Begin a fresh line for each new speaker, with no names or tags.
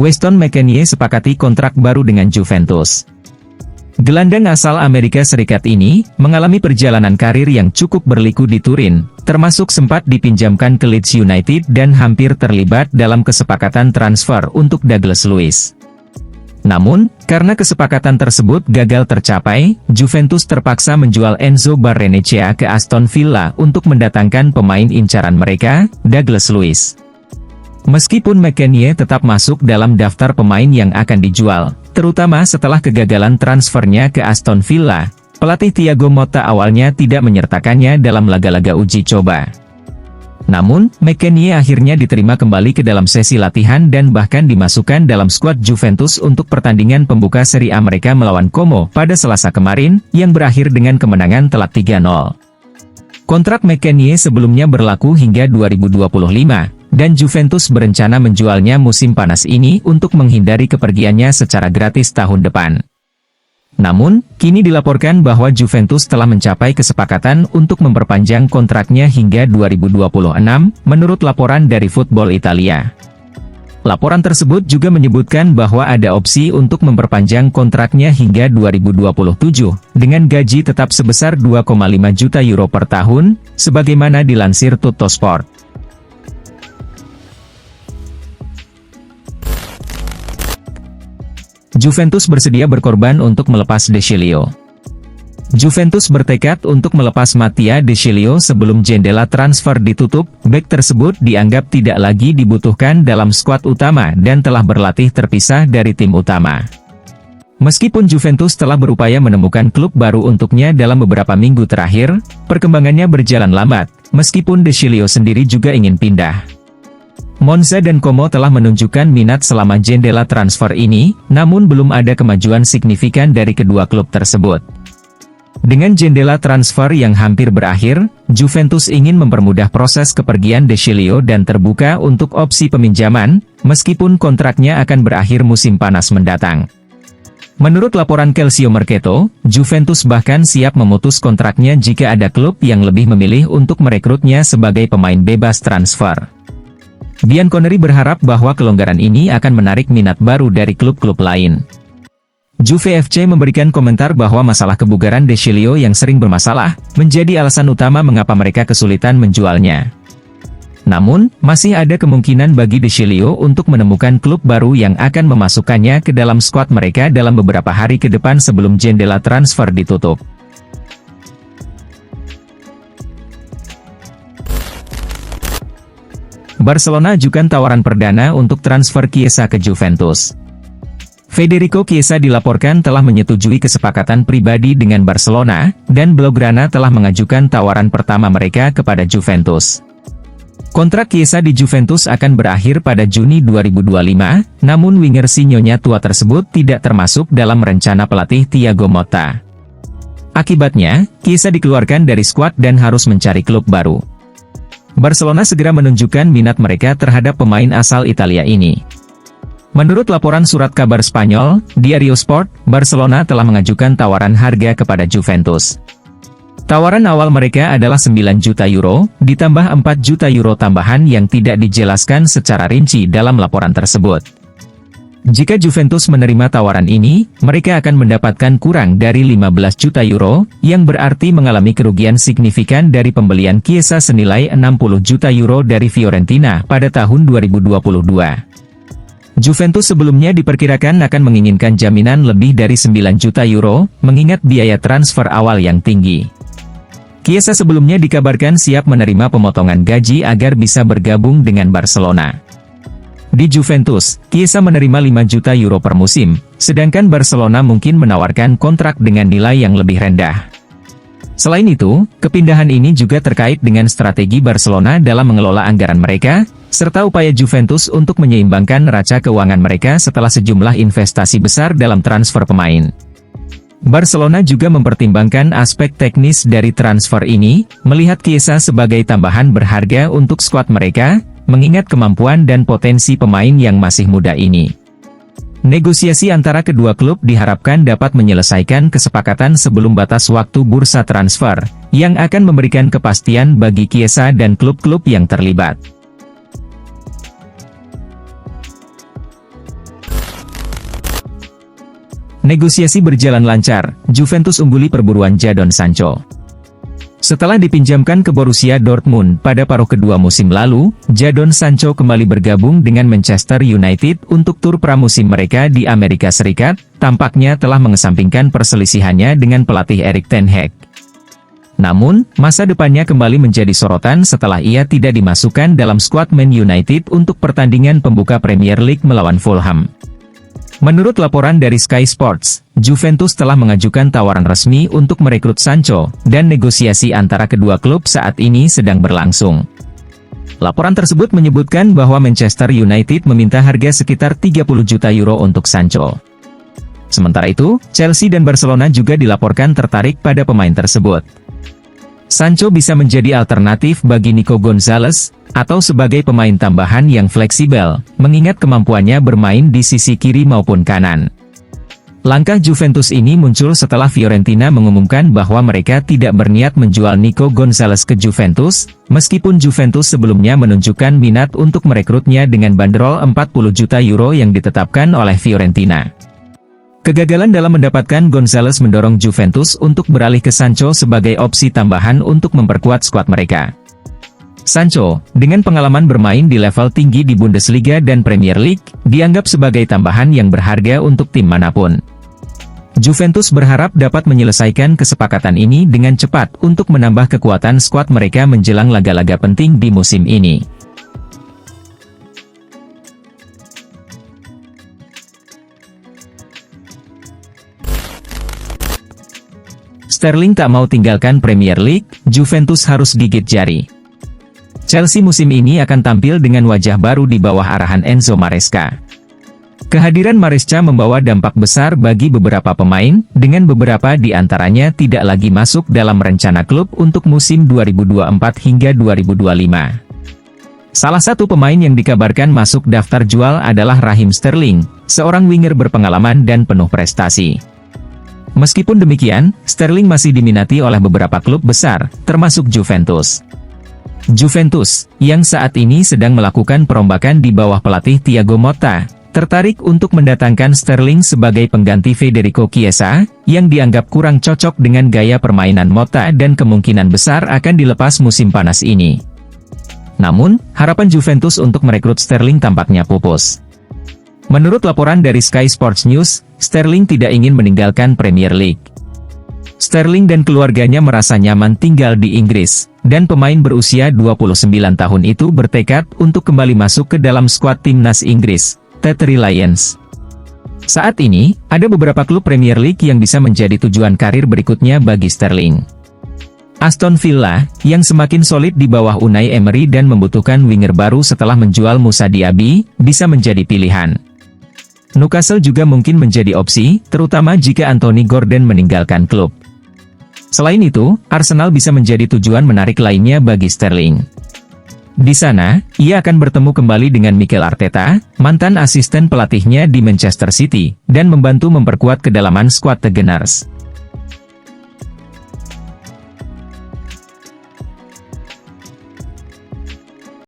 Weston McKennie sepakati kontrak baru dengan Juventus. Gelandang asal Amerika Serikat ini mengalami perjalanan karir yang cukup berliku di Turin, termasuk sempat dipinjamkan ke Leeds United dan hampir terlibat dalam kesepakatan transfer untuk Douglas Luiz. Namun, karena kesepakatan tersebut gagal tercapai, Juventus terpaksa menjual Enzo Barrenechea ke Aston Villa untuk mendatangkan pemain incaran mereka, Douglas Luiz. Meskipun McKennie tetap masuk dalam daftar pemain yang akan dijual, terutama setelah kegagalan transfernya ke Aston Villa, pelatih Thiago Motta awalnya tidak menyertakannya dalam laga-laga uji coba. Namun, McKennie akhirnya diterima kembali ke dalam sesi latihan dan bahkan dimasukkan dalam skuad Juventus untuk pertandingan pembuka Serie A mereka melawan Como pada Selasa kemarin, yang berakhir dengan kemenangan telak 3-0. Kontrak McKennie sebelumnya berlaku hingga 2025. Dan Juventus berencana menjualnya musim panas ini untuk menghindari kepergiannya secara gratis tahun depan. Namun, kini dilaporkan bahwa Juventus telah mencapai kesepakatan untuk memperpanjang kontraknya hingga 2026, menurut laporan dari Football Italia. Laporan tersebut juga menyebutkan bahwa ada opsi untuk memperpanjang kontraknya hingga 2027, dengan gaji tetap sebesar 2,5 juta euro per tahun, sebagaimana dilansir Tuttosport. Juventus bersedia berkorban untuk melepas De Sciglio. Juventus bertekad untuk melepas Mattia De Sciglio sebelum jendela transfer ditutup. Bek tersebut dianggap tidak lagi dibutuhkan dalam skuad utama dan telah berlatih terpisah dari tim utama. Meskipun Juventus telah berupaya menemukan klub baru untuknya dalam beberapa minggu terakhir, perkembangannya berjalan lambat, meskipun De Sciglio sendiri juga ingin pindah. Monza dan Como telah menunjukkan minat selama jendela transfer ini, namun belum ada kemajuan signifikan dari kedua klub tersebut. Dengan jendela transfer yang hampir berakhir, Juventus ingin mempermudah proses kepergian De Sciglio dan terbuka untuk opsi peminjaman, meskipun kontraknya akan berakhir musim panas mendatang. Menurut laporan Calcio Mercato, Juventus bahkan siap memutus kontraknya jika ada klub yang lebih memilih untuk merekrutnya sebagai pemain bebas transfer. Bianconeri berharap bahwa kelonggaran ini akan menarik minat baru dari klub-klub lain. Juve FC memberikan komentar bahwa masalah kebugaran De Sciglio yang sering bermasalah, menjadi alasan utama mengapa mereka kesulitan menjualnya. Namun, masih ada kemungkinan bagi De Sciglio untuk menemukan klub baru yang akan memasukkannya ke dalam skuad mereka dalam beberapa hari ke depan sebelum jendela transfer ditutup. Barcelona ajukan tawaran perdana untuk transfer Chiesa ke Juventus. Federico Chiesa dilaporkan telah menyetujui kesepakatan pribadi dengan Barcelona, dan Blaugrana telah mengajukan tawaran pertama mereka kepada Juventus. Kontrak Chiesa di Juventus akan berakhir pada Juni 2025, namun winger sinyonya tua tersebut tidak termasuk dalam rencana pelatih Thiago Motta. Akibatnya, Chiesa dikeluarkan dari skuad dan harus mencari klub baru. Barcelona segera menunjukkan minat mereka terhadap pemain asal Italia ini. Menurut laporan surat kabar Spanyol, Diario Sport, Barcelona telah mengajukan tawaran harga kepada Juventus. Tawaran awal mereka adalah 9 juta euro, ditambah 4 juta euro tambahan yang tidak dijelaskan secara rinci dalam laporan tersebut. Jika Juventus menerima tawaran ini, mereka akan mendapatkan kurang dari 15 juta euro, yang berarti mengalami kerugian signifikan dari pembelian Chiesa senilai 60 juta euro dari Fiorentina pada tahun 2022. Juventus sebelumnya diperkirakan akan menginginkan jaminan lebih dari 9 juta euro, mengingat biaya transfer awal yang tinggi. Chiesa sebelumnya dikabarkan siap menerima pemotongan gaji agar bisa bergabung dengan Barcelona. Di Juventus, Chiesa menerima 5 juta euro per musim, sedangkan Barcelona mungkin menawarkan kontrak dengan nilai yang lebih rendah. Selain itu, kepindahan ini juga terkait dengan strategi Barcelona dalam mengelola anggaran mereka, serta upaya Juventus untuk menyeimbangkan neraca keuangan mereka setelah sejumlah investasi besar dalam transfer pemain. Barcelona juga mempertimbangkan aspek teknis dari transfer ini, melihat Chiesa sebagai tambahan berharga untuk skuad mereka, mengingat kemampuan dan potensi pemain yang masih muda ini. Negosiasi antara kedua klub diharapkan dapat menyelesaikan kesepakatan sebelum batas waktu bursa transfer, yang akan memberikan kepastian bagi Chiesa dan klub-klub yang terlibat. Negosiasi berjalan lancar, Juventus ungguli perburuan Jadon Sancho. Setelah dipinjamkan ke Borussia Dortmund pada paruh kedua musim lalu, Jadon Sancho kembali bergabung dengan Manchester United untuk tur pramusim mereka di Amerika Serikat, tampaknya telah mengesampingkan perselisihannya dengan pelatih Erik ten Hag. Namun, masa depannya kembali menjadi sorotan setelah ia tidak dimasukkan dalam skuad Man United untuk pertandingan pembuka Premier League melawan Fulham. Menurut laporan dari Sky Sports, Juventus telah mengajukan tawaran resmi untuk merekrut Sancho, dan negosiasi antara kedua klub saat ini sedang berlangsung. Laporan tersebut menyebutkan bahwa Manchester United meminta harga sekitar 30 juta euro untuk Sancho. Sementara itu, Chelsea dan Barcelona juga dilaporkan tertarik pada pemain tersebut. Sancho bisa menjadi alternatif bagi Nico Gonzalez, atau sebagai pemain tambahan yang fleksibel, mengingat kemampuannya bermain di sisi kiri maupun kanan. Langkah Juventus ini muncul setelah Fiorentina mengumumkan bahwa mereka tidak berniat menjual Nico Gonzalez ke Juventus, meskipun Juventus sebelumnya menunjukkan minat untuk merekrutnya dengan bandrol 40 juta euro yang ditetapkan oleh Fiorentina. Kegagalan dalam mendapatkan Gonzalez mendorong Juventus untuk beralih ke Sancho sebagai opsi tambahan untuk memperkuat skuad mereka. Sancho, dengan pengalaman bermain di level tinggi di Bundesliga dan Premier League, dianggap sebagai tambahan yang berharga untuk tim manapun. Juventus berharap dapat menyelesaikan kesepakatan ini dengan cepat untuk menambah kekuatan skuad mereka menjelang laga-laga penting di musim ini. Sterling tak mau tinggalkan Premier League, Juventus harus gigit jari. Chelsea musim ini akan tampil dengan wajah baru di bawah arahan Enzo Maresca. Kehadiran Maresca membawa dampak besar bagi beberapa pemain, dengan beberapa di antaranya tidak lagi masuk dalam rencana klub untuk musim 2024 hingga 2025. Salah satu pemain yang dikabarkan masuk daftar jual adalah Raheem Sterling, seorang winger berpengalaman dan penuh prestasi. Meskipun demikian, Sterling masih diminati oleh beberapa klub besar, termasuk Juventus. Juventus, yang saat ini sedang melakukan perombakan di bawah pelatih Thiago Motta, tertarik untuk mendatangkan Sterling sebagai pengganti Federico Chiesa, yang dianggap kurang cocok dengan gaya permainan Motta dan kemungkinan besar akan dilepas musim panas ini. Namun, harapan Juventus untuk merekrut Sterling tampaknya pupus. Menurut laporan dari Sky Sports News, Sterling tidak ingin meninggalkan Premier League. Sterling dan keluarganya merasa nyaman tinggal di Inggris, dan pemain berusia 29 tahun itu bertekad untuk kembali masuk ke dalam skuad timnas Inggris, The Three Lions. Saat ini, ada beberapa klub Premier League yang bisa menjadi tujuan karir berikutnya bagi Sterling. Aston Villa, yang semakin solid di bawah Unai Emery dan membutuhkan winger baru setelah menjual Moussa Diaby, bisa menjadi pilihan. Newcastle juga mungkin menjadi opsi, terutama jika Anthony Gordon meninggalkan klub. Selain itu, Arsenal bisa menjadi tujuan menarik lainnya bagi Sterling. Di sana, ia akan bertemu kembali dengan Mikel Arteta, mantan asisten pelatihnya di Manchester City, dan membantu memperkuat kedalaman skuad The Gunners.